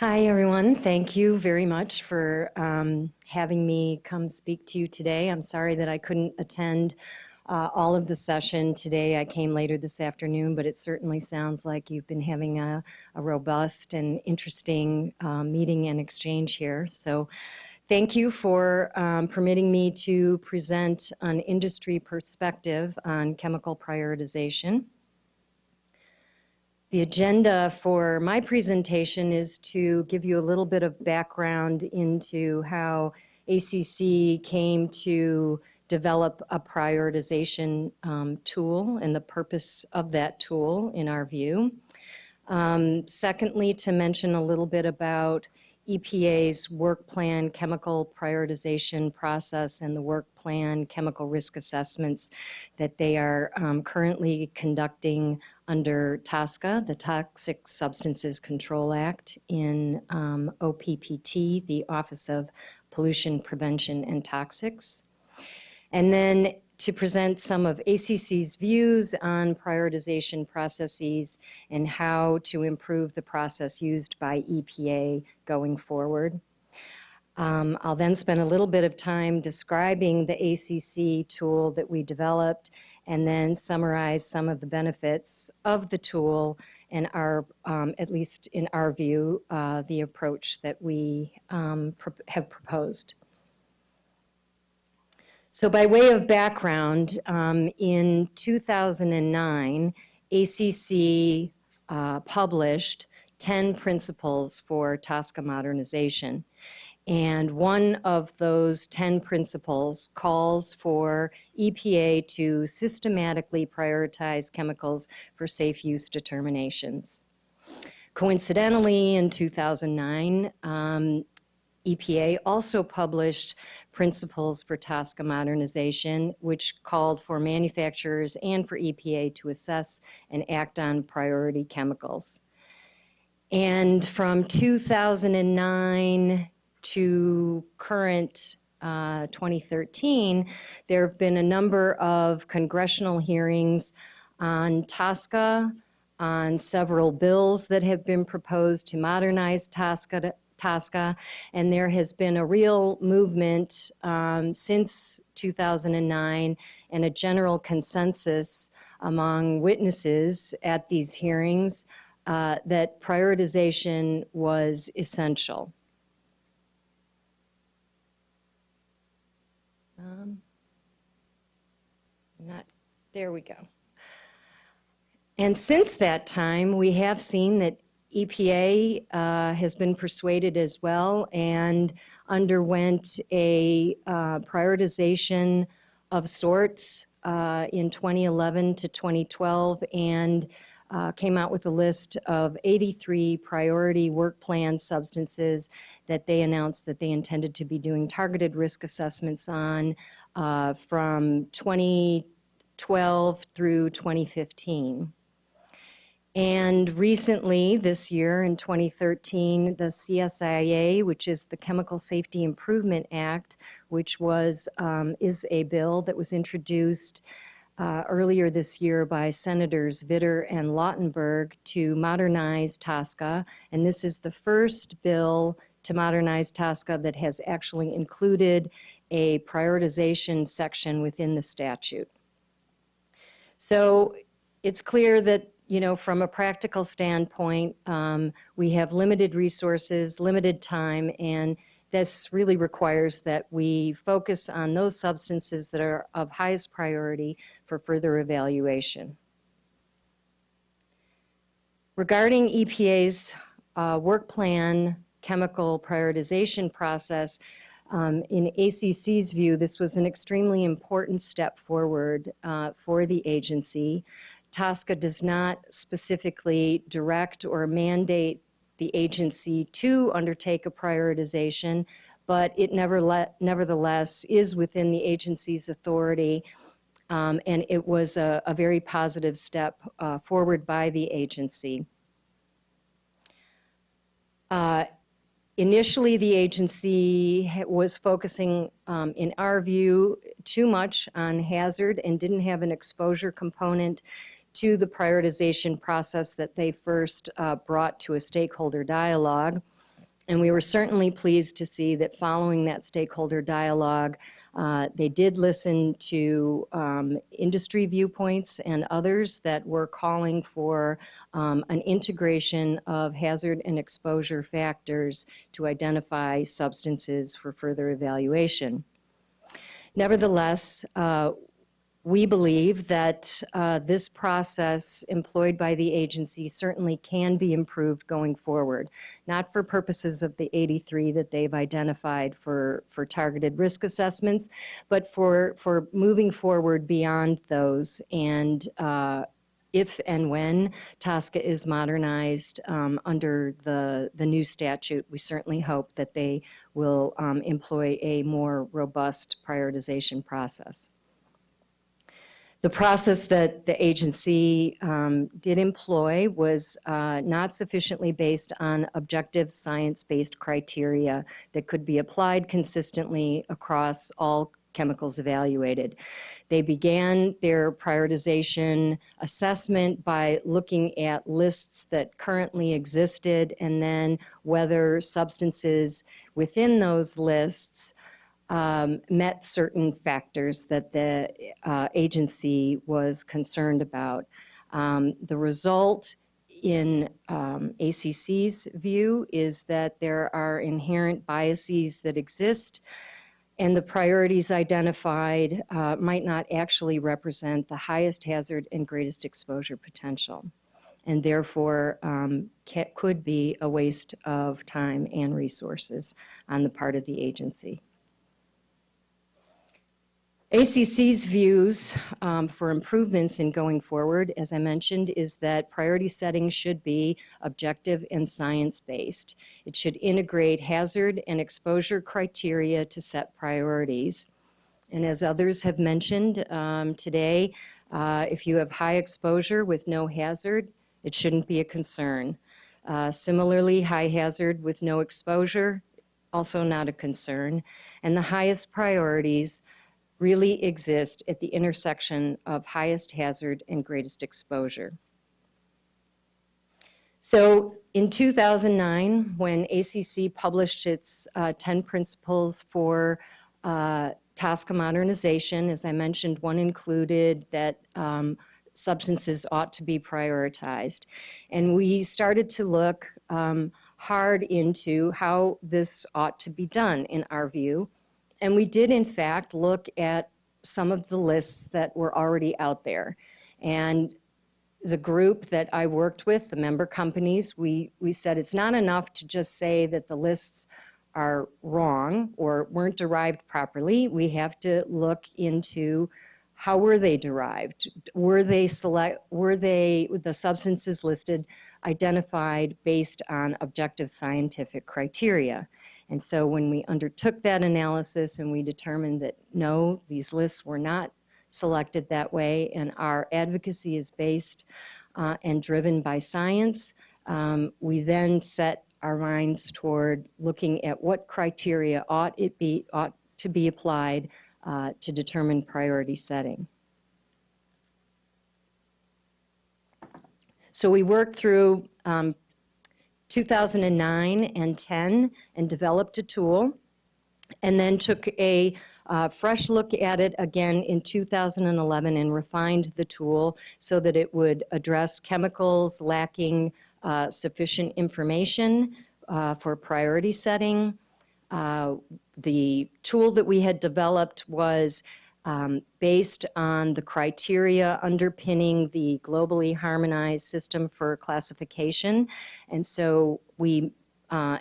Hi, everyone. Thank you very much for having me come speak to you today. I'm sorry that I couldn't attend all of the session today. I came later this afternoon, but it certainly sounds like you've been having a robust and interesting meeting and exchange here. So thank you for permitting me to present an industry perspective on chemical prioritization. The agenda for my presentation is to give you a little bit of background into how ACC came to develop a prioritization tool and the purpose of that tool in our view. Secondly, to mention a little bit about EPA's work plan chemical prioritization process and the work plan chemical risk assessments that they are currently conducting under TSCA, the Toxic Substances Control Act, in OPPT, the Office of Pollution Prevention and Toxics. And then to present some of ACC's views on prioritization processes and how to improve the process used by EPA going forward. I'll then spend a little bit of time describing the ACC tool that we developed and then summarize some of the benefits of the tool and our, at least in our view, the approach that we have proposed. So by way of background, in 2009, ACC published 10 principles for TSCA modernization. And one of those 10 principles calls for EPA to systematically prioritize chemicals for safe use determinations. Coincidentally, in 2009, EPA also published principles for TSCA modernization, which called for manufacturers and for EPA to assess and act on priority chemicals. And from 2009 to current 2013, there have been a number of congressional hearings on TSCA, on several bills that have been proposed to modernize TSCA, and there has been a real movement since 2009 and a general consensus among witnesses at these hearings that prioritization was essential. There we go. And since that time, we have seen that EPA has been persuaded as well and underwent a prioritization of sorts in 2011 to 2012 and came out with a list of 83 priority work plan substances that they announced that they intended to be doing targeted risk assessments on from 2012 through 2015. And recently, this year in 2013, the CSIA, which is the Chemical Safety Improvement Act, which was is a bill that was introduced earlier this year by Senators Vitter and Lautenberg to modernize TSCA. And this is the first bill to modernize TSCA that has actually included a prioritization section within the statute. So it's clear that, you know, from a practical standpoint, we have limited resources, limited time, and this really requires that we focus on those substances that are of highest priority for further evaluation. Regarding EPA's work plan chemical prioritization process, in ACC's view, this was an extremely important step forward for the agency. TSCA does not specifically direct or mandate the agency to undertake a prioritization, but it nevertheless is within the agency's authority, and it was a very positive step forward by the agency. Initially, the agency was focusing, in our view, too much on hazard and didn't have an exposure component to the prioritization process that they first brought to a stakeholder dialogue. And we were certainly pleased to see that following that stakeholder dialogue, they did listen to industry viewpoints and others that were calling for an integration of hazard and exposure factors to identify substances for further evaluation. Nevertheless, we believe that this process employed by the agency certainly can be improved going forward, not for purposes of the 83 that they've identified for targeted risk assessments, but for moving forward beyond those. And if and when TSCA is modernized under the new statute, we certainly hope that they will employ a more robust prioritization process. The process that the agency did employ was not sufficiently based on objective science-based criteria that could be applied consistently across all chemicals evaluated. They began their prioritization assessment by looking at lists that currently existed and then whether substances within those lists met certain factors that the agency was concerned about. The result in ACC's view is that there are inherent biases that exist, and the priorities identified might not actually represent the highest hazard and greatest exposure potential, and therefore could be a waste of time and resources on the part of the agency. ACC's views for improvements in going forward, as I mentioned, is that priority setting should be objective and science-based. It should integrate hazard and exposure criteria to set priorities. And as others have mentioned today, if you have high exposure with no hazard, it shouldn't be a concern. Similarly, high hazard with no exposure, also not a concern. And the highest priorities really exist at the intersection of highest hazard and greatest exposure. So in 2009, when ACC published its 10 principles for TSCA modernization, as I mentioned, one included that substances ought to be prioritized. And we started to look hard into how this ought to be done in our view. And we did, in fact, look at some of the lists that were already out there. And the group that I worked with, the member companies, we said it's not enough to just say that the lists are wrong or weren't derived properly. We have to look into how were they derived? Were the substances listed identified based on objective scientific criteria? And so when we undertook that analysis and we determined that no, these lists were not selected that way and our advocacy is based and driven by science, we then set our minds toward looking at what criteria ought to be applied to determine priority setting. So we worked through 2009 and 10 and developed a tool, and then took a fresh look at it again in 2011 and refined the tool so that it would address chemicals lacking sufficient information for priority setting. The tool that we had developed was based on the criteria underpinning the globally harmonized system for classification. And so we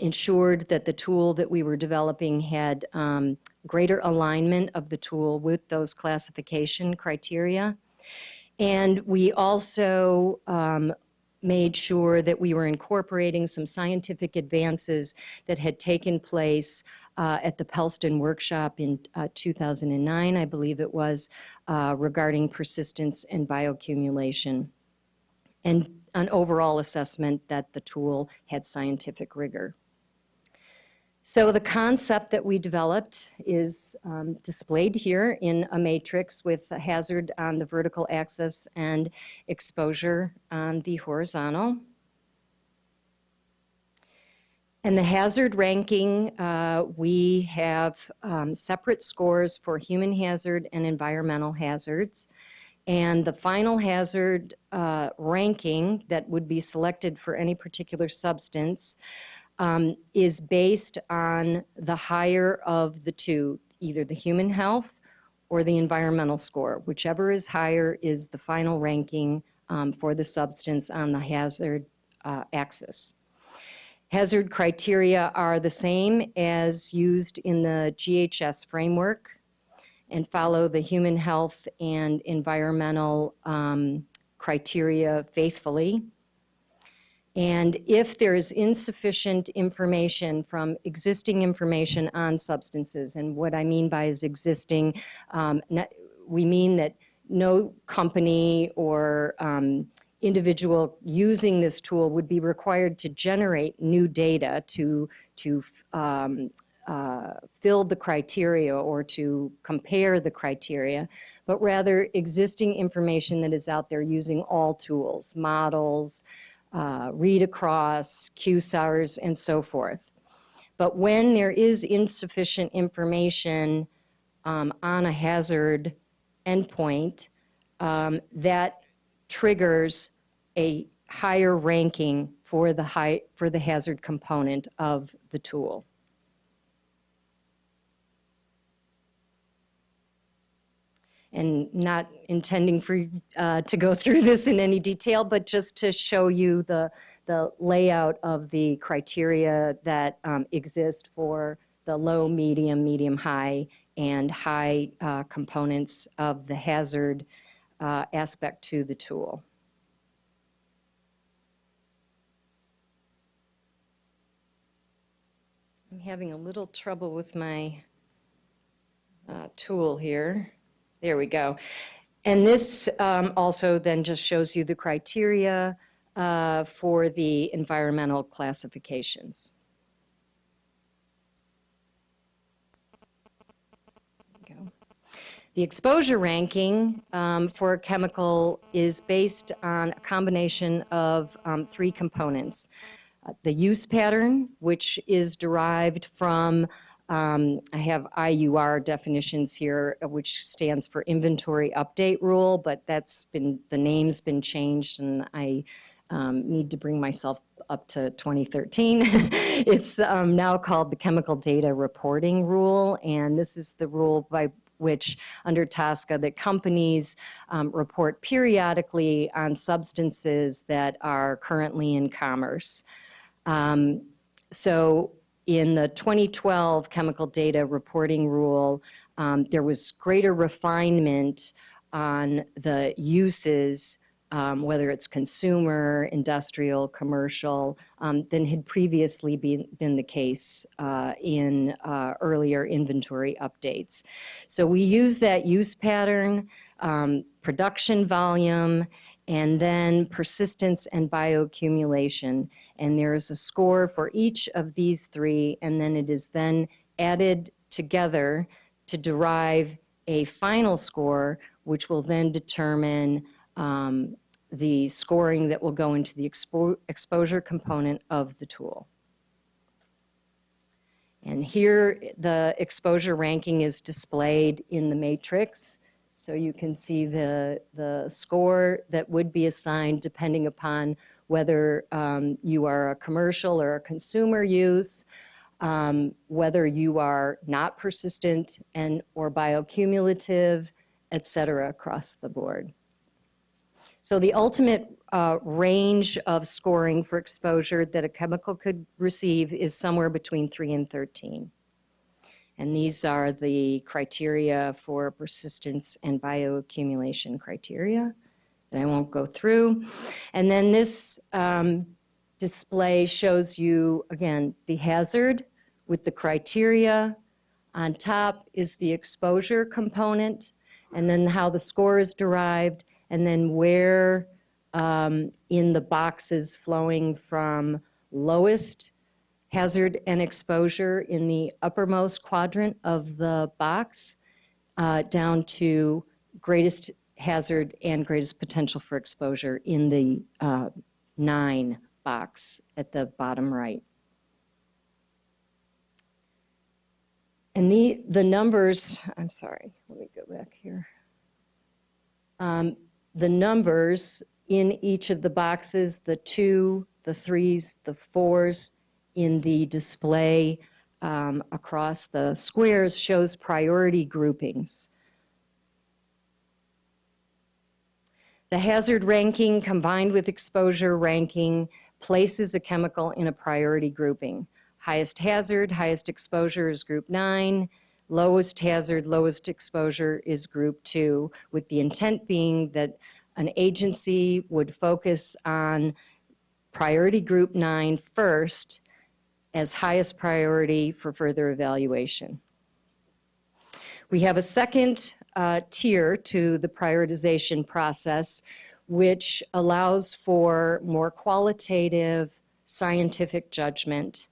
ensured that the tool that we were developing had greater alignment of the tool with those classification criteria. And we also made sure that we were incorporating some scientific advances that had taken place at the Pelston workshop in 2009, I believe it was, regarding persistence and bioaccumulation, and an overall assessment that the tool had scientific rigor. So the concept that we developed is displayed here in a matrix with a hazard on the vertical axis and exposure on the horizontal. And the hazard ranking, we have separate scores for human hazard and environmental hazards. And the final hazard ranking that would be selected for any particular substance is based on the higher of the two, either the human health or the environmental score. Whichever is higher is the final ranking for the substance on the hazard axis. Hazard criteria are the same as used in the GHS framework and follow the human health and environmental criteria faithfully. And if there is insufficient information from existing information on substances, and what I mean by is existing, we mean that no company or individual using this tool would be required to generate new data to fill the criteria or to compare the criteria, but rather existing information that is out there using all tools, models, read across, QSARs, and so forth. But when there is insufficient information on a hazard endpoint, that triggers a higher ranking for the hazard component of the tool. And not intending to go through this in any detail, but just to show you the layout of the criteria that exist for the low, medium, medium, high, and high components of the hazard aspect to the tool. I'm having a little trouble with my tool here. There we go. And this also then just shows you the criteria for the environmental classifications. There we go. The exposure ranking for a chemical is based on a combination of three components. The use pattern, which is derived from, I have IUR definitions here, which stands for Inventory Update Rule, but the name's been changed, and I need to bring myself up to 2013. It's now called the Chemical Data Reporting Rule, and this is the rule by which, under TSCA, that companies report periodically on substances that are currently in commerce. So in the 2012 Chemical Data Reporting Rule, there was greater refinement on the uses, whether it's consumer, industrial, commercial, than had previously been the case in earlier inventory updates. So we use that use pattern, production volume, and then persistence and bioaccumulation. And there is a score for each of these three, and then it is then added together to derive a final score, which will then determine the scoring that will go into the exposure component of the tool. And here the exposure ranking is displayed in the matrix. So you can see the score that would be assigned depending upon whether you are a commercial or a consumer use, whether you are not persistent or bioaccumulative, et cetera, across the board. So the ultimate range of scoring for exposure that a chemical could receive is somewhere between 3 and 13. And these are the criteria for persistence and bioaccumulation criteria that I won't go through. And then this display shows you, again, the hazard with the criteria. On top is the exposure component, and then how the score is derived, and then where in the boxes flowing from lowest hazard and exposure in the uppermost quadrant of the box down to greatest hazard and greatest potential for exposure in the 9 box at the bottom right. And the numbers, I'm sorry, let me go back here. The numbers in each of the boxes, the 2, the 3s, the 4s in the display across the squares shows priority groupings. The hazard ranking combined with exposure ranking places a chemical in a priority grouping. Highest hazard, highest exposure is group 9. Lowest hazard, lowest exposure is group 2, with the intent being that an agency would focus on priority group 9 first as highest priority for further evaluation. We have a second tier to the prioritization process, which allows for more qualitative scientific judgment.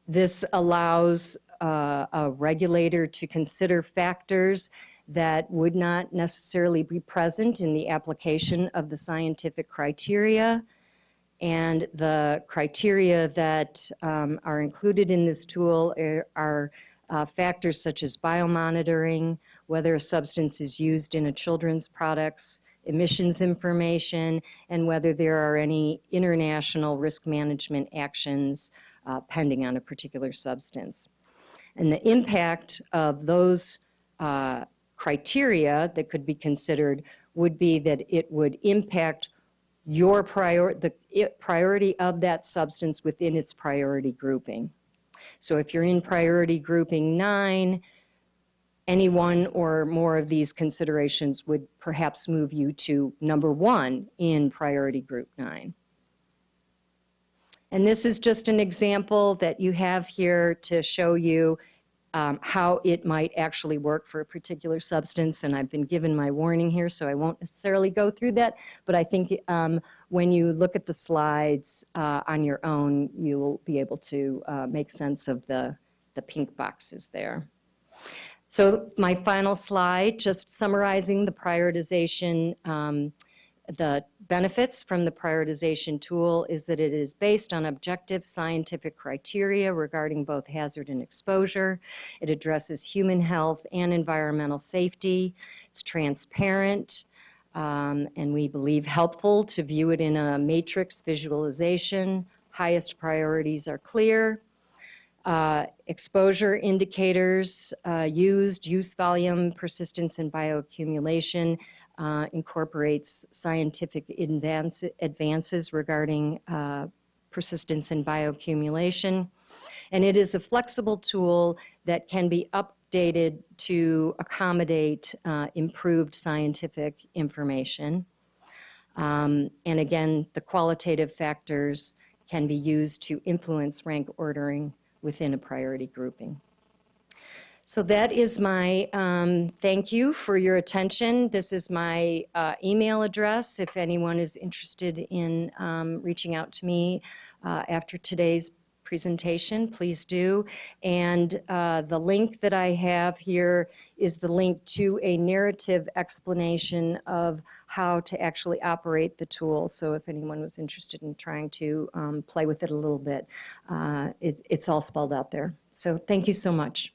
This allows a regulator to consider factors that would not necessarily be present in the application of the scientific criteria. And the criteria that are included in this tool are factors such as biomonitoring, whether a substance is used in a children's products, emissions information, and whether there are any international risk management actions pending on a particular substance. And the impact of those criteria that could be considered would be that it would impact your priority of that substance within its priority grouping. So if you're in priority grouping 9, any one or more of these considerations would perhaps move you to number 1 in priority group 9. And this is just an example that you have here to show you how it might actually work for a particular substance. And I've been given my warning here, so I won't necessarily go through that. But I think when you look at the slides on your own, you'll be able to make sense of the pink boxes there. So my final slide, just summarizing the prioritization, the benefits from the prioritization tool is that it is based on objective scientific criteria regarding both hazard and exposure. It addresses human health and environmental safety. It's transparent, and we believe helpful to view it in a matrix visualization. Highest priorities are clear. Exposure indicators used, use volume, persistence, and bioaccumulation incorporates scientific advances regarding persistence and bioaccumulation. And it is a flexible tool that can be updated to accommodate improved scientific information. And again, the qualitative factors can be used to influence rank ordering within a priority grouping. So that is my thank you for your attention. This is my email address if anyone is interested in reaching out to me after today's presentation, please do. And the link that I have here is the link to a narrative explanation of how to actually operate the tool. So if anyone was interested in trying to play with it a little bit, it's all spelled out there. So thank you so much.